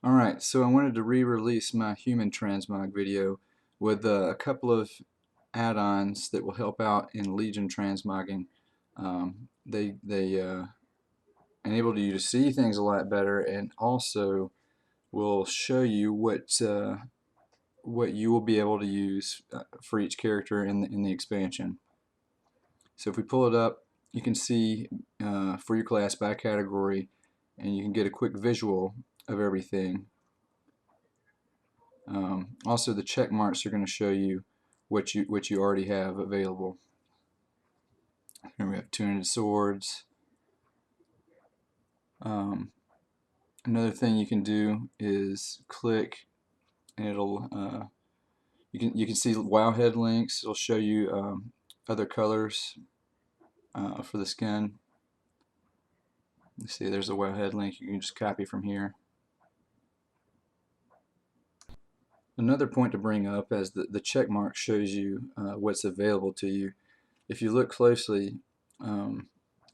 Alright, so I wanted to re-release my Human Transmog video with a couple of add-ons that will help out in Legion transmogging. They enable you to see things a lot better, and also will show you what you will be able to use for each character in the expansion. So if we pull it up, you can see for your class by category, and you can get a quick visual of everything. Also, the check marks are going to show you what you already have available. Here we have two-handed swords. Another thing you can do is click, and it'll you can see Wowhead links. It'll show you other colors for the skin. You see, there's a Wowhead link. You can just copy from here. Another point to bring up, as the check mark shows you what's available to you. If you look closely,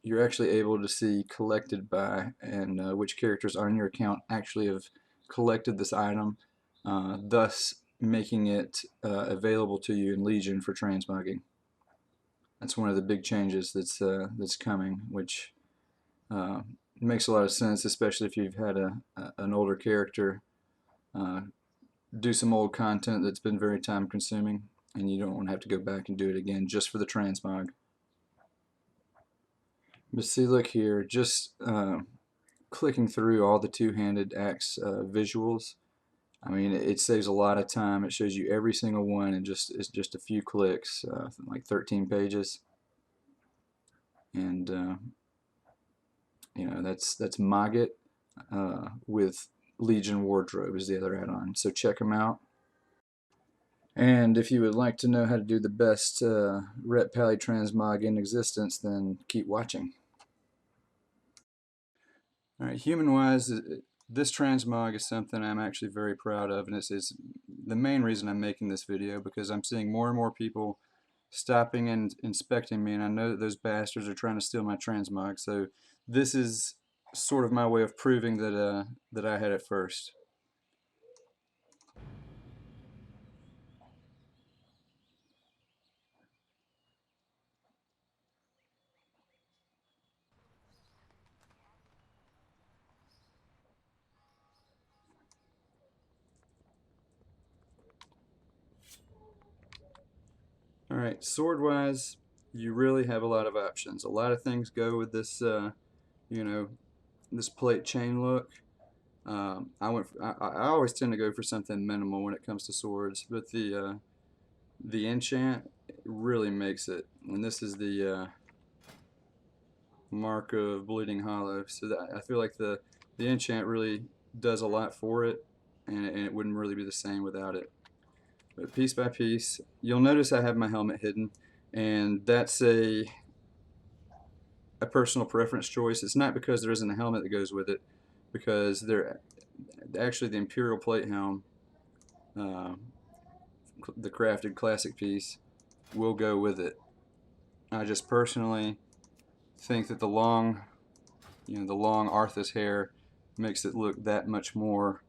you're actually able to see collected by and which characters on your account actually have collected this item, thus making it available to you in Legion for transmogging. That's one of the big changes that's coming, which makes a lot of sense, especially if you've had an older character do some old content that's been very time consuming, and you don't want to have to go back and do it again just for the transmog. But see, look here, just clicking through all the two-handed axe visuals, I mean, it saves a lot of time. It shows you every single one in it's just a few clicks, like 13 pages. And you know, that's Mogit with Legion Wardrobe is the other add-on. So check them out. And if you would like to know how to do the best Ret Pally transmog in existence, then keep watching. Alright, human-wise, this transmog is something I'm actually very proud of, and it's the main reason I'm making this video, because I'm seeing more and more people stopping and inspecting me, and I know that those bastards are trying to steal my transmog, so this is sort of my way of proving that that I had it first. Alright, sword-wise, you really have a lot of options. A lot of things go with this, you know, this plate chain look. I always tend to go for something minimal when it comes to swords, but the enchant really makes it. And this is the Mark of Bleeding Hollow, so that I feel like the enchant really does a lot for it, and it wouldn't really be the same without it. But piece by piece, you'll notice I have my helmet hidden, and that's a personal preference choice. It's not because there isn't a helmet that goes with it, because there actually the Imperial Plate Helm, the crafted classic piece, will go with it. I just personally think that the long Arthas hair makes it look that much more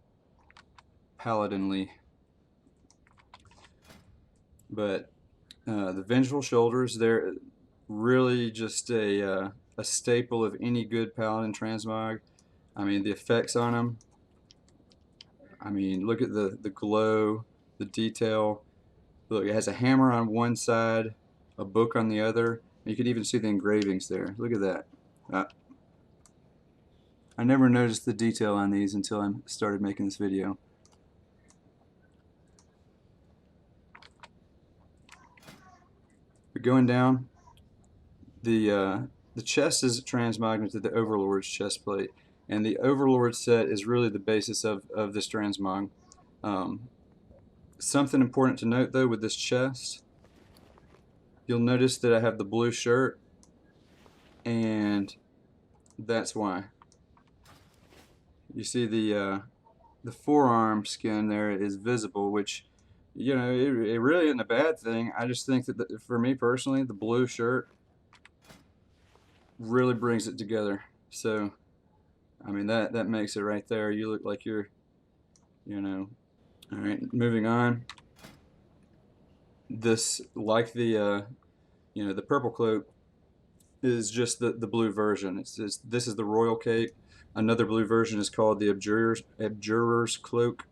paladinly. But the Vengeful Shoulders, they're really just a staple of any good Paladin transmog. I mean, the effects on them, I mean, look at the glow, the detail. Look, it has a hammer on one side, a book on the other. You could even see the engravings there. Look at that. I never noticed the detail on these until I started making this video. But going down, the chest is transmogged to the Overlord's chest plate, and the Overlord set is really the basis of this transmog. Something important to note though with this chest, you'll notice that I have the blue shirt, and that's why. You see the forearm skin there is visible, which, you know, it really isn't a bad thing. I just think that for me personally, the blue shirt really brings it together. So I mean, that makes it right there. You look like you're you know. All right, moving on. This, like the the purple cloak, is just the blue version. This is the royal cape. Another blue version is called the abjurer's cloak,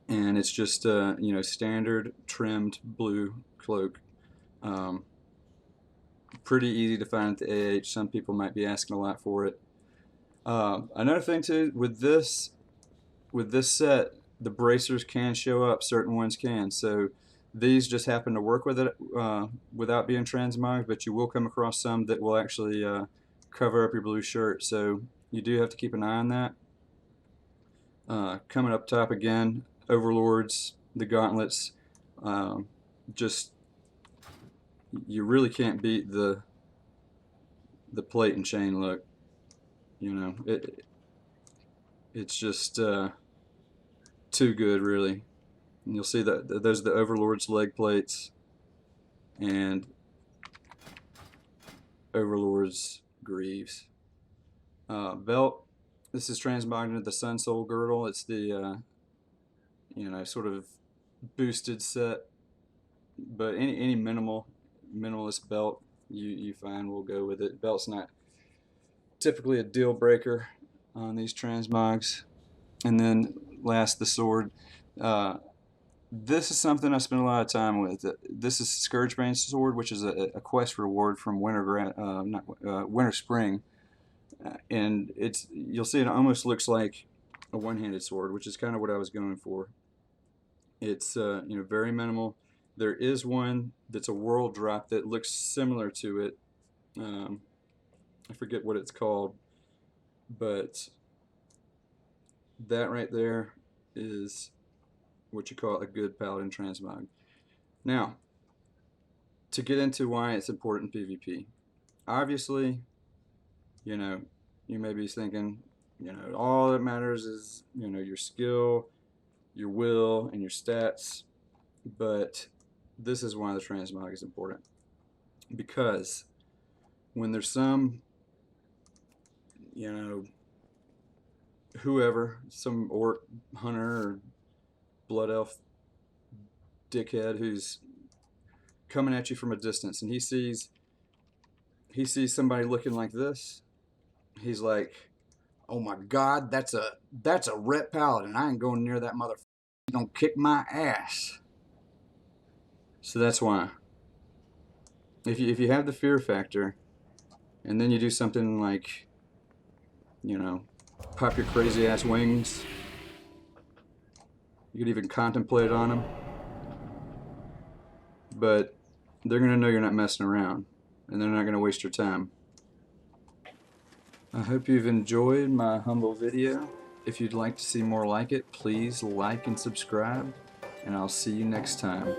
and it's just standard trimmed blue cloak. Um, Pretty easy to find at the AH. Some people might be asking a lot for it. Another thing too with this set, the bracers can show up. Certain ones can. So these just happen to work with it without being transmogged, but you will come across some that will actually cover up your blue shirt. So you do have to keep an eye on that. Coming up top again, overlords, the gauntlets. Just you really can't beat the plate and chain look. You know, it's just too good, really. And you'll see that those are the Overlord's leg plates and Overlord's greaves. Belt. This is transmogged into the Sun Soul girdle. It's the sort of boosted set, but any minimalist belt you find will go with it. Belt's not typically a deal breaker on these transmogs. And then last, the sword. This is something I spent a lot of time with. This is Scourgebane's sword, which is a quest reward from Winter Spring, and you'll see it almost looks like a one-handed sword, which is kind of what I was going for. It's very minimal. There is one that's a world drop that looks similar to it. I forget what it's called, but that right there is what you call a good Paladin Transmog. Now, to get into why it's important in PvP. Obviously, you may be thinking, all that matters is, your skill, your will, and your stats. But this is why the Transmog is important. Because when there's some, whoever, some orc hunter or blood elf dickhead who's coming at you from a distance, and he sees somebody looking like this, he's like, oh my god, that's a rep paladin. I ain't going near that motherfucker. He's gonna kick my ass. So that's why. If you have the fear factor, and then you do something like, pop your crazy ass wings, you could even contemplate on them, but they're gonna know you're not messing around, and they're not gonna waste your time. I hope you've enjoyed my humble video. If you'd like to see more like it, please like and subscribe, and I'll see you next time.